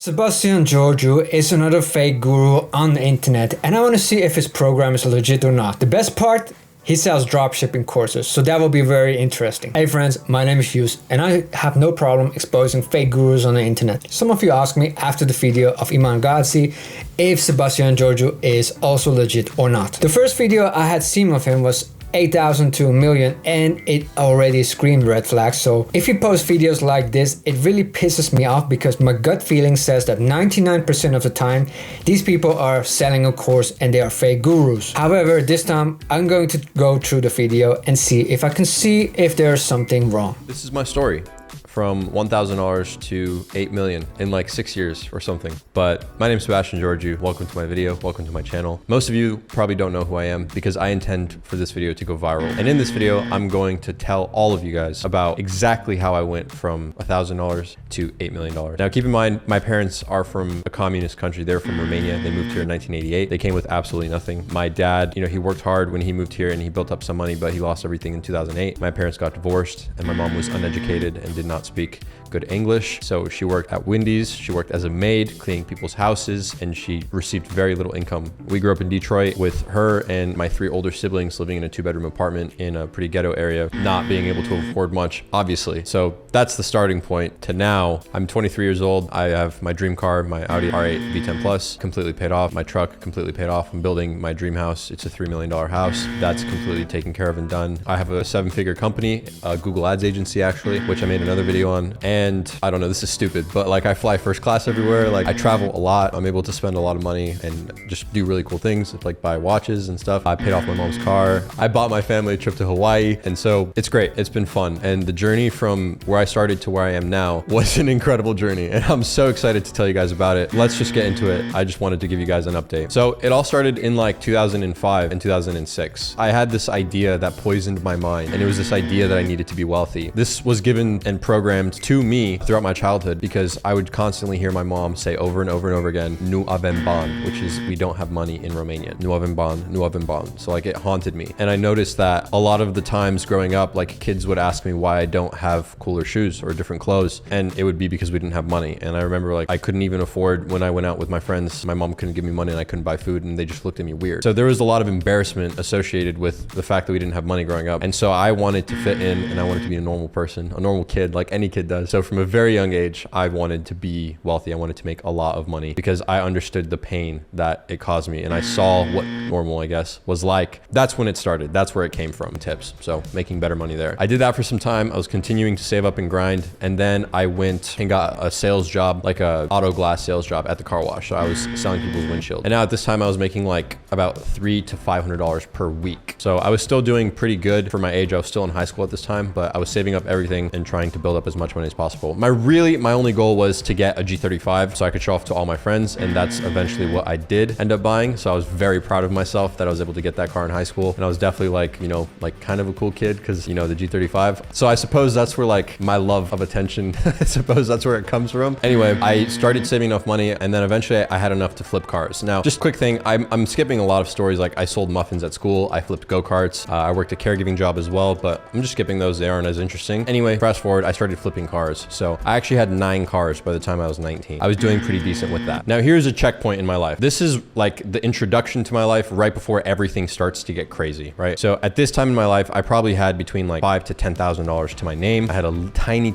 Sebastian Ghiourgiu is another fake guru on the internet, and I want to see if his program is legit or not. The best part, he sells dropshipping courses, so that will be very interesting. Hey friends, my name is Hughes, and I have no problem exposing fake gurus on the internet. Some of you asked me after the video of Iman Gadzhi if Sebastian Ghiourgiu is also legit or not. The first video I had seen of him was 8,000 to a million, and it already screamed red flags. So if he posts videos like this, it really pisses me off because my gut feeling says that 99% of the time these people are selling a course and they are fake gurus. However, this time I'm going to go through the video and see if I can see if there's something wrong. This is my story. From $1,000 to 8 million in like 6 years or something. But my name is Sebastian Ghiourgiu. Welcome to my video. Welcome to my channel. Most of you probably don't know who I am because I intend for this video to go viral. And in this video, I'm going to tell all of you guys about exactly how I went from $1,000 to $8 million. Now, keep in mind, my parents are from a communist country. They're from Romania. They moved here in 1988. They came with absolutely nothing. My dad, he worked hard when he moved here and he built up some money, but he lost everything in 2008. My parents got divorced and my mom was uneducated and did not speak good English. So she worked at Wendy's. She worked as a maid, cleaning people's houses, and she received very little income. We grew up in Detroit with her and my 3 older siblings living in a 2-bedroom apartment in a pretty ghetto area, not being able to afford much, obviously. So that's the starting point to now. I'm 23 years old. I have my dream car, my Audi R8 V10 Plus, completely paid off. My truck completely paid off. I'm building my dream house. It's a $3 million house. That's completely taken care of and done. I have a 7-figure company, a Google Ads agency actually, which I made another video on. And I don't know, this is stupid, but like I fly first class everywhere. Like I travel a lot. I'm able to spend a lot of money and just do really cool things, like buy watches and stuff. I paid off my mom's car. I bought my family a trip to Hawaii. And so it's great. It's been fun. And the journey from where I started to where I am now was an incredible journey. And I'm so excited to tell you guys about it. Let's just get into it. I just wanted to give you guys an update. So it all started in like 2005 and 2006. I had this idea that poisoned my mind. And it was this idea that I needed to be wealthy. This was given and programmed to me throughout my childhood because I would constantly hear my mom say over and over and over again, "Nu avem bani," which is we don't have money in Romanian. Nu avem bani, nu avem bani. So like it haunted me. And I noticed that a lot of the times growing up, like kids would ask me why I don't have cooler shoes or different clothes. And it would be because we didn't have money. And I remember like I couldn't even afford when I went out with my friends, my mom couldn't give me money and I couldn't buy food and they just looked at me weird. So there was a lot of embarrassment associated with the fact that we didn't have money growing up. And so I wanted to fit in and I wanted to be a normal person, a normal kid like any kid does. So from a very young age, I wanted to be wealthy. I wanted to make a lot of money because I understood the pain that it caused me. And I saw what normal, I guess, was like. That's when it started. That's where it came from, tips. So making better money there. I did that for some time. I was continuing to save up and grind. And then I went and got a sales job, like a auto glass sales job at the car wash. So I was selling people's windshield. And now at this time I was making like about $300 to $500 per week. So I was still doing pretty good for my age. I was still in high school at this time, but I was saving up everything and trying to build up as much money as possible. My only goal was to get a G35 so I could show off to all my friends. And that's eventually what I did end up buying. So I was very proud of myself that I was able to get that car in high school. And I was definitely like, like kind of a cool kid because, the G35. So I suppose that's where like my love of attention, I suppose that's where it comes from. Anyway, I started saving enough money and then eventually I had enough to flip cars. Now, just quick thing, I'm skipping a lot of stories. Like I sold muffins at school. I flipped go-karts. I worked a caregiving job as well, but I'm just skipping those. They aren't as interesting. Anyway, fast forward, I started flipping cars. So I actually had 9 cars by the time I was 19. I was doing pretty decent with that. Now here's a checkpoint in my life. This is like the introduction to my life right before everything starts to get crazy, right? So at this time in my life, I probably had between like $5,000 to $10,000 to my name. I had a tiny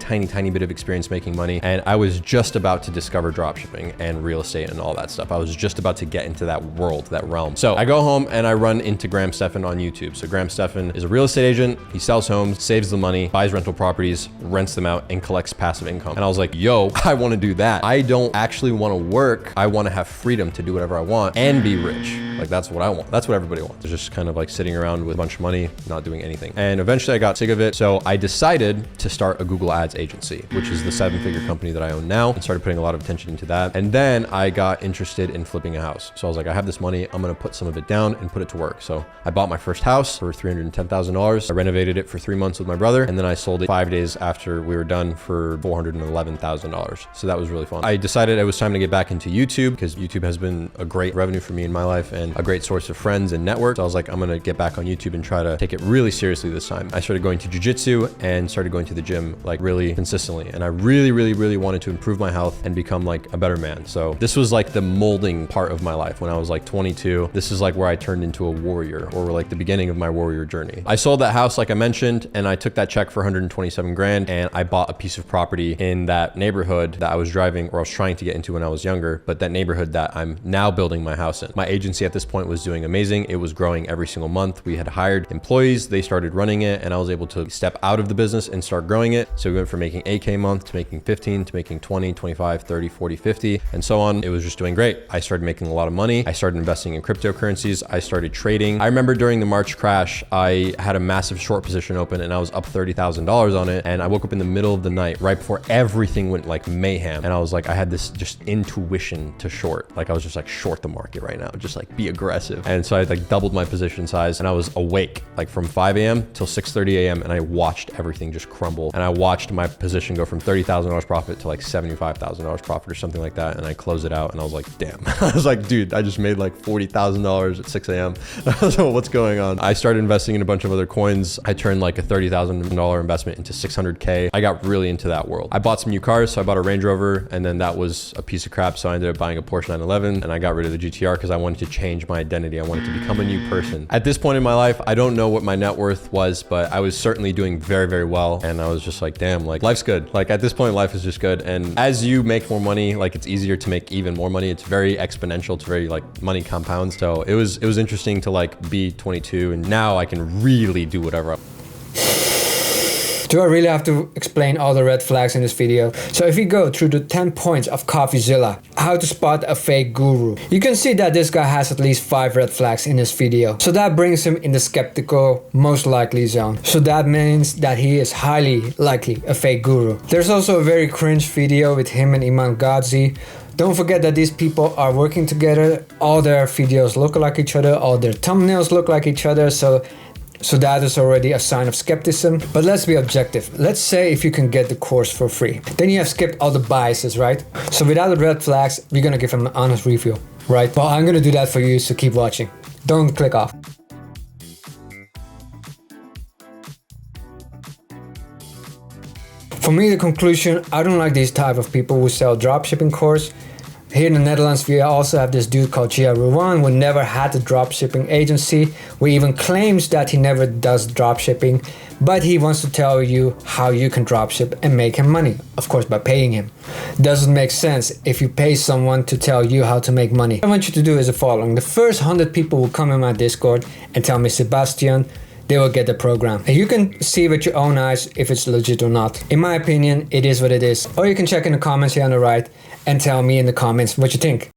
bit of experience making money and I was just about to discover dropshipping and real estate and all that stuff. I was just about to get into that world, that realm. So I go home and I run into Graham Stephan on YouTube. So Graham Stephan is a real estate agent. He sells homes, saves the money, buys rental properties, rents them out and collects passive income. And I was like, yo, I want to do that. I don't actually want to work. I want to have freedom to do whatever I want and be rich. Like that's what I want. That's what everybody wants. It's just kind of like sitting around with a bunch of money, not doing anything. And eventually I got sick of it. So I decided to start a Google Ads agency, which is the 7-figure company that I own now, and started putting a lot of attention into that. And then I got interested in flipping a house. So I was like, I have this money. I'm going to put some of it down and put it to work. So I bought my first house for $310,000. I renovated it for 3 months with my brother. And then I sold it 5 days after we were done for $411,000. So that was really fun. I decided it was time to get back into YouTube because YouTube has been a great revenue for me in my life. And and a great source of friends and network. So I was like, I'm gonna get back on YouTube and try to take it really seriously this time. I started going to jiu-jitsu and started going to the gym like really consistently. And I really wanted to improve my health and become like a better man. So this was like the molding part of my life when I was like 22. This is like where I turned into a warrior, or like the beginning of my warrior journey. I sold that house, like I mentioned, and I took that check for 127 grand, and I bought a piece of property in that neighborhood that I was driving, or I was trying to get into when I was younger, but that neighborhood that I'm now building my house in. My agency at this point was doing amazing. It was growing every single month. We had hired employees, they started running it, and I was able to step out of the business and start growing it. So we went from making 8K a month to making 15, to making 20, 25, 30, 40, 50, and so on. It was just doing great. I started making a lot of money. I started investing in cryptocurrencies. I started trading. I remember during the March crash, I had a massive short position open and I was up $30,000 on it. And I woke up in the middle of the night, right before everything went like mayhem. And I was like, I had this just intuition to short. Like I was just like, short the market right now, just like be aggressive. And so I like doubled my position size, and I was awake like from 5 a.m. till 6:30 a.m. and I watched everything just crumble. And I watched my position go from $30,000 profit to like $75,000 profit or something like that. And I closed it out and I was like, damn. I was like, dude, I just made like $40,000 at 6 a.m. I was like, what's going on? I started investing in a bunch of other coins. I turned like a $30,000 investment into 600K. I got really into that world. I bought some new cars. So I bought a Range Rover, and then that was a piece of crap. So I ended up buying a Porsche 911, and I got rid of the GTR because I wanted to change my identity. I wanted to become a new person. At this point in my life, I don't know what my net worth was, but I was certainly doing very well. And I was just like, damn, like life's good. Like at this point, life is just good. And as you make more money, like it's easier to make even more money. It's very exponential. It's very like money compounds. So it was interesting to like be 22, and now I can really do whatever I. Do I really have to explain all the red flags in this video? So if we go through the 10 points of CoffeeZilla, how to spot a fake guru, you can see that this guy has at least 5 red flags in this video. So that brings him in the skeptical, most likely zone. So that means that he is highly likely a fake guru. There's also a very cringe video with him and Iman Gadzhi. Don't forget that these people are working together. All their videos look like each other, all their thumbnails look like each other. So that is already a sign of skepticism. But let's be objective. Let's say if you can get the course for free, then you have skipped all the biases, right? So without the red flags, we're gonna give him an honest review, right? Well, I'm gonna do that for you, so keep watching. Don't click off. For me, the conclusion, I don't like these type of people who sell dropshipping course. Here in the Netherlands, we also have this dude called Ghiourgiu who never had a dropshipping agency, who even claims that he never does dropshipping, but he wants to tell you how you can dropship and make him money, of course by paying him. Doesn't make sense if you pay someone to tell you how to make money. What I want you to do is the following. The first 100 people will come in my Discord and tell me, Sebastian, they will get the program. And you can see with your own eyes if it's legit or not. In my opinion, it is what it is. Or you can check in the comments here on the right and tell me in the comments what you think.